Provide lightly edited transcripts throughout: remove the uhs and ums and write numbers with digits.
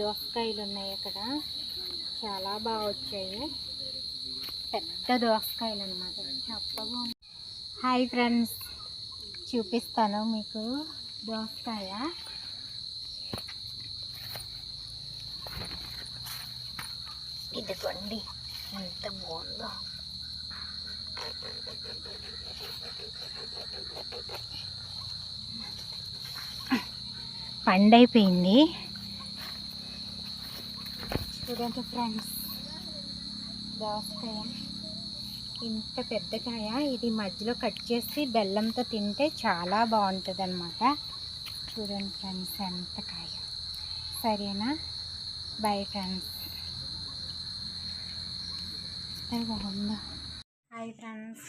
దోసకాయలు ఉన్నాయి అక్కడ, చాలా బాగా వచ్చాయి. పెద్ద దోసకాయలు అనమాట, చప్పగా. హాయ్ ఫ్రెండ్స్, చూపిస్తాను మీకు దోసకాయ. ఇదిగోండి ఎంత బాగుందో. పండైపోయింది చూడండి ఫ్రెండ్స్, దోసకాయ ఇంత పెద్ద కాయ. ఇది మధ్యలో కట్ చేసి బెల్లంతో తింటే చాలా బాగుంటుంది అన్నమాట. చూడండి ఫ్రెండ్స్ ఎంత కాయ. సరేనా, బాయ్ ఫ్రెండ్స్. బాగుందా? హాయ్ ఫ్రెండ్స్,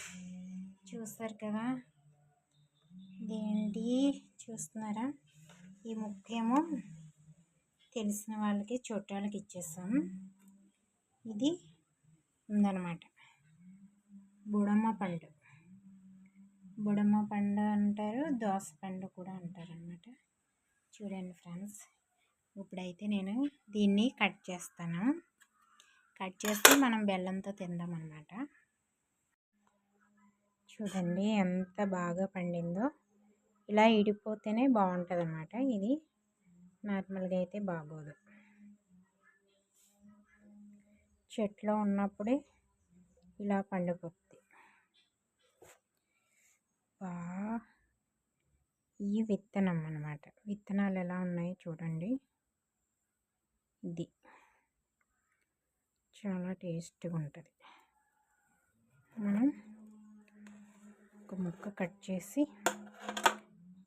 చూస్తారు కదా, ఇదేంటి చూస్తున్నారా? ఈ ముక్కేమో తెలిసిన వాళ్ళకి, చుట్టాలకి ఇచ్చేసాం. ఇది ఉందన్నమాట, బుడమ్మ పండు. బుడమ్మ పండు అంటారు, దోస పండు కూడా అంటారు అన్నమాట. చూడండి ఫ్రెండ్స్, ఇప్పుడైతే నేను దీన్ని కట్ చేస్తాను. కట్ చేసి మనం బెల్లంతో తిందాం అన్నమాట. చూడండి ఎంత బాగా పండిందో. ఇలా ఇడిపోతేనే బాగుంటుంది అన్నమాట. ఇది నార్మల్గా అయితే బాగోదు. చెట్లో ఉన్నప్పుడే ఇలా పండిపోతుంది. ఈ విత్తనం అన్నమాట. విత్తనాలు ఎలా ఉన్నాయో చూడండి. ఇది చాలా టేస్ట్గా ఉంటుంది. మనం ఒక ముక్క కట్ చేసి,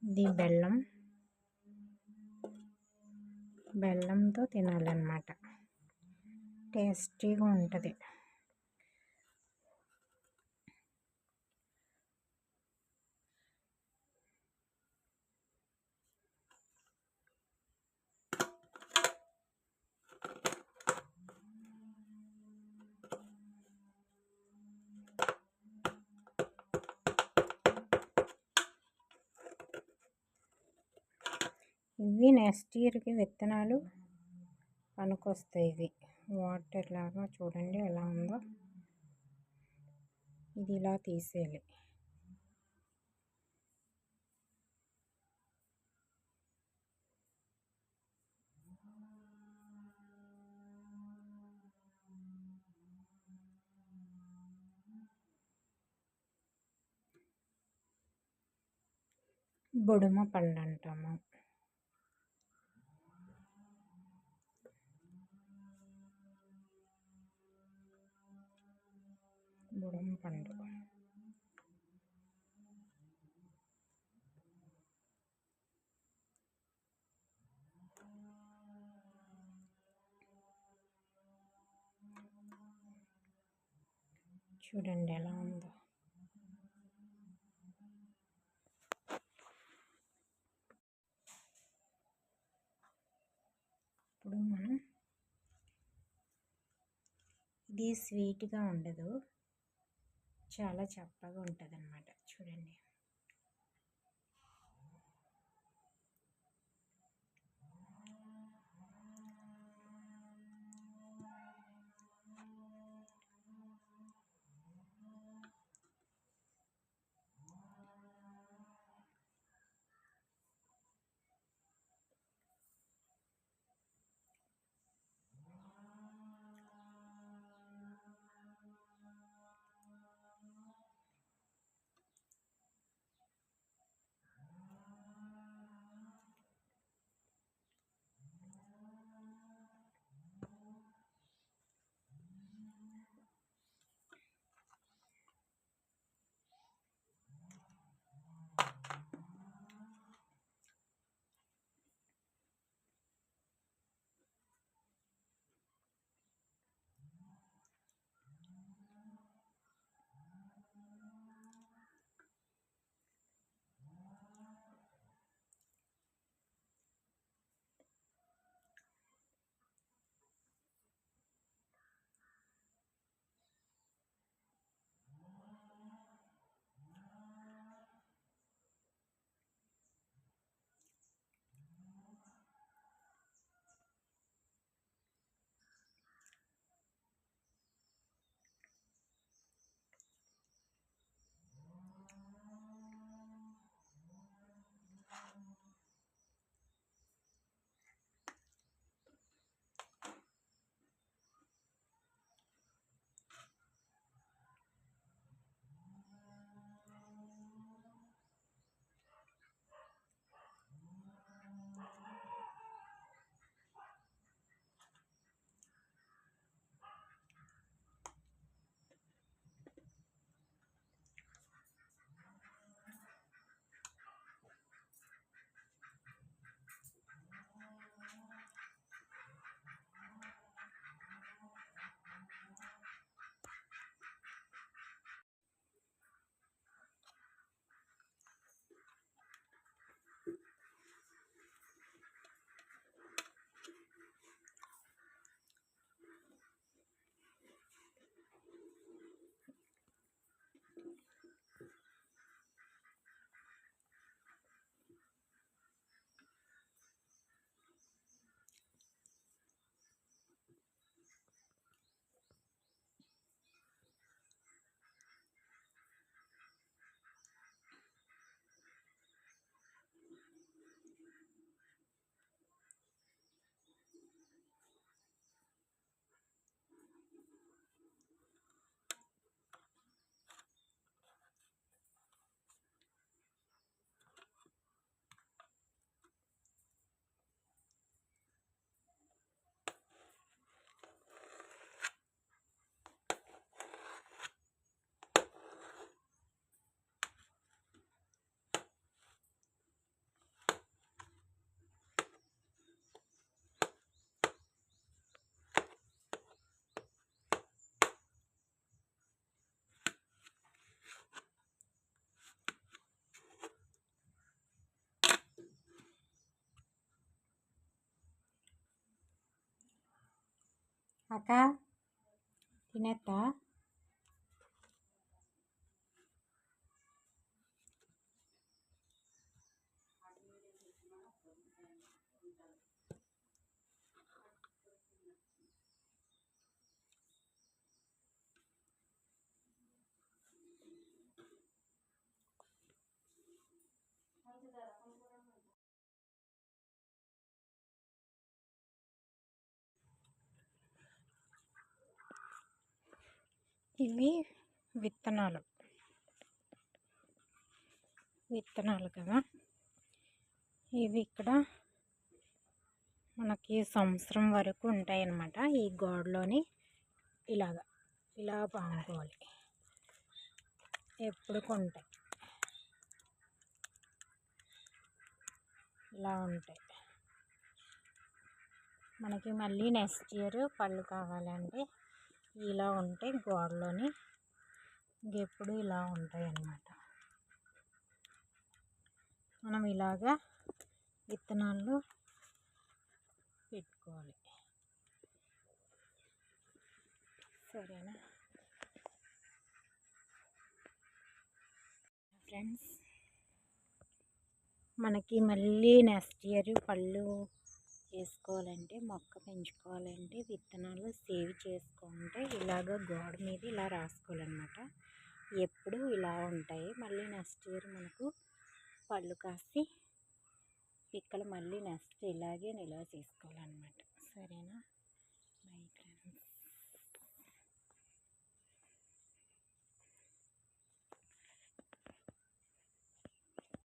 ఇది బెల్లంతో తినాలన్నమాట. టేస్టీగా ఉంటుంది. ఇవి నెక్స్ట్ ఇయర్కి విత్తనాలు పనికొస్తాయి. ఇవి వాటర్ లాగా చూడండి ఎలా ఉందో. ఇది ఇలా తీసేయాలి. బుడమ పండు అంటాము. బుడమ పండు. చూడండి ఎలా ఉందో. ఇప్పుడు మనం, ఇది స్వీట్గా ఉండదు, చాలా చప్పగా ఉంటుంది అన్నమాట. చూడండి. అక్క తినేత్తా. ఇవి విత్తనాలు కదా, ఇవి ఇక్కడ మనకి సంవత్సరం వరకు ఉంటాయి అన్నమాట. ఈ గోడలోని ఇలా పాముకోవాలి, ఎప్పుడు కొంటాయి ఇలా ఉంటాయి. మనకి మళ్ళీ నెక్స్ట్ ఇయర్ పళ్ళు కావాలంటే ఇలా ఉంటాయి గోడలోని, ఇంకెప్పుడు ఇలా ఉంటాయి అన్నమాట. మనం ఇలాగా విత్తనాలు పెట్టుకోవాలి, సరేనా ఫ్రెండ్స్? మనకి మళ్ళీ నెక్స్ట్ ఇయర్ పళ్ళు చేసుకోవాలంటే, మొక్క పెంచుకోవాలంటే విత్తనాలు సేవ్ చేసుకుంటే ఇలాగ గోడ మీద ఇలా రాసుకోవాలన్నమాట. ఎప్పుడు ఇలా ఉంటాయి. మళ్ళీ నెక్స్ట్ ఇయర్ మనకు పళ్ళు కాసి పిక్కలు మళ్ళీ నెక్స్ట్ ఇలాగే నిల్వ చేసుకోవాలన్నమాట. సరేనా? Bye friends.